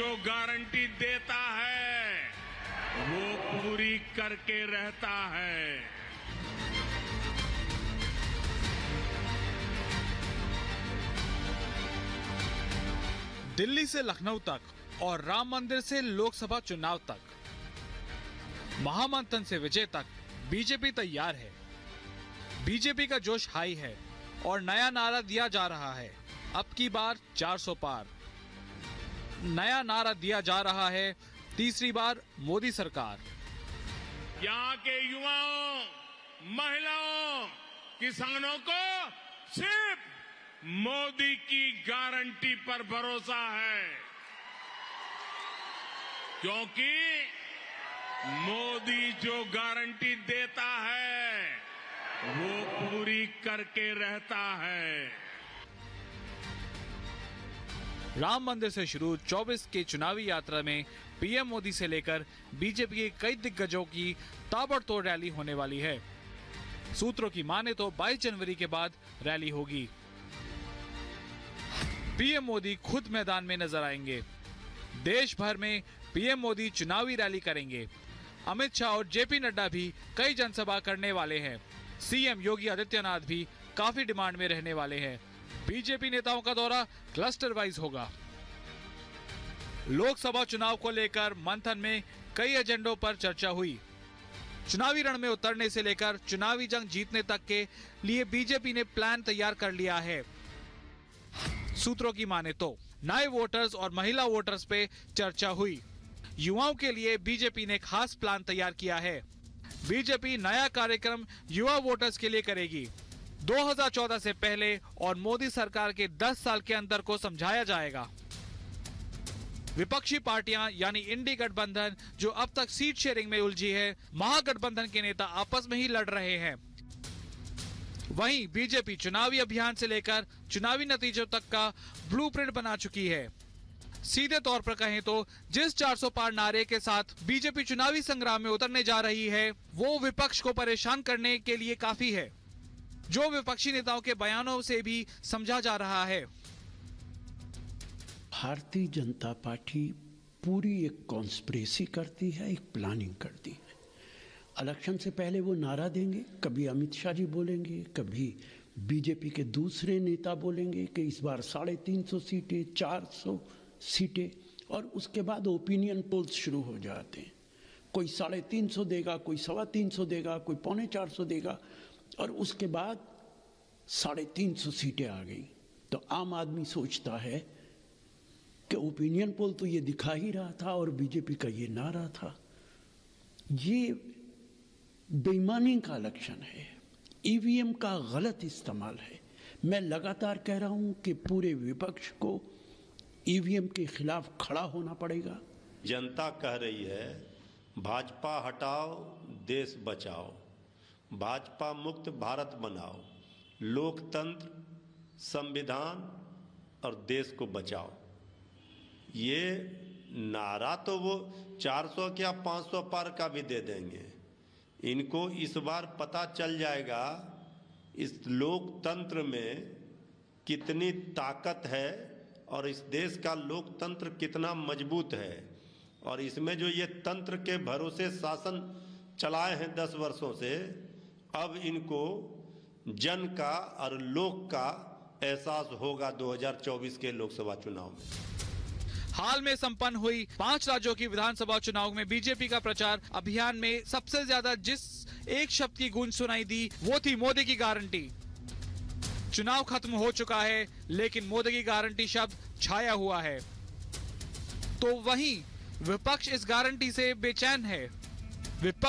जो गारंटी देता है वो पूरी करके रहता है। दिल्ली से लखनऊ तक और राम मंदिर से लोकसभा चुनाव तक, महामंथन से विजय तक बीजेपी तैयार है। बीजेपी का जोश हाई है और नया नारा दिया जा रहा है, अब की बार 400 पार। नया नारा दिया जा रहा है, तीसरी बार मोदी सरकार। यहाँ के युवाओं, महिलाओं, किसानों को सिर्फ मोदी की गारंटी पर भरोसा है, क्योंकि मोदी जो गारंटी देता है वो पूरी करके रहता है। राम मंदिर से शुरू 24 के चुनावी यात्रा में पीएम मोदी से लेकर बीजेपी के कई दिग्गजों की ताबड़तोड़ रैली होने वाली है। सूत्रों की माने तो 22 जनवरी के बाद रैली होगी। पीएम मोदी खुद मैदान में नजर आएंगे। देश भर में पीएम मोदी चुनावी रैली करेंगे। अमित शाह और जेपी नड्डा भी कई जनसभा करने वाले हैं। सीएम योगी आदित्यनाथ भी काफी डिमांड में रहने वाले हैं। बीजेपी नेताओं का दौरा क्लस्टर वाइज होगा। लोकसभा चुनाव को लेकर मंथन में कई एजेंडों पर चर्चा हुई। चुनावी रण में उतरने से लेकर चुनावी जंग जीतने तक के लिए बीजेपी ने प्लान तैयार कर लिया है। सूत्रों की माने तो नए वोटर्स और महिला वोटर्स पे चर्चा हुई। युवाओं के लिए बीजेपी ने खास प्लान तैयार किया है। बीजेपी नया कार्यक्रम युवा वोटर्स के लिए करेगी। 2014 से पहले और मोदी सरकार के 10 साल के अंतर को समझाया जाएगा। विपक्षी पार्टियां यानी इंडी गठबंधन जो अब तक सीट शेयरिंग में उलझी है, महागठबंधन के नेता आपस में ही लड़ रहे हैं। वहीं बीजेपी चुनावी अभियान से लेकर चुनावी नतीजों तक का ब्लूप्रिंट बना चुकी है। सीधे तौर पर कहें तो जिस 400 पार नारे के साथ बीजेपी चुनावी संग्राम में उतरने जा रही है, वो विपक्ष को परेशान करने के लिए काफी है, जो विपक्षी नेताओं के बयानों से भी समझा जा रहा है। भारतीय जनता पार्टी पूरी एक कॉन्स्पिरेसी करती है, एक प्लानिंग करती है। इलेक्शन से पहले वो नारा देंगे, कभी अमित शाह जी बोलेंगे, कभी बीजेपी के दूसरे नेता बोलेंगे कि इस बार 350 सीटें, 400 सीटें, और उसके बाद ओपिनियन पोल्स शुरू हो जाते हैं। कोई 350 देगा, कोई 325 देगा, कोई 450 देगा, और उसके बाद 350 सीटें आ गई तो आम आदमी सोचता है कि ओपिनियन पोल तो ये दिखा ही रहा था और बीजेपी का ये नारा था। ये बेईमानी का लक्षण है, ईवीएम का गलत इस्तेमाल है। मैं लगातार कह रहा हूं कि पूरे विपक्ष को ईवीएम के खिलाफ खड़ा होना पड़ेगा। जनता कह रही है भाजपा हटाओ, देश बचाओ, भाजपा मुक्त भारत बनाओ, लोकतंत्र, संविधान और देश को बचाओ। ये नारा तो वो 400 क्या 500 पार का भी दे देंगे। इनको इस बार पता चल जाएगा इस लोकतंत्र में कितनी ताकत है और इस देश का लोकतंत्र कितना मजबूत है, और इसमें जो ये तंत्र के भरोसे शासन चलाए हैं 10 वर्षों से, अब इनको जन का और लोक का एहसास होगा 2024 के लोकसभा चुनाव में। हाल में संपन्न हुई 5 राज्यों की विधानसभा चुनाव में बीजेपी का प्रचार अभियान में सबसे ज्यादा जिस एक शब्द की गूंज सुनाई दी वो थी मोदी की गारंटी। चुनाव खत्म हो चुका है लेकिन मोदी की गारंटी शब्द छाया हुआ है। तो वहीं विपक्ष इस गारंटी से बेचैन है। विपक्ष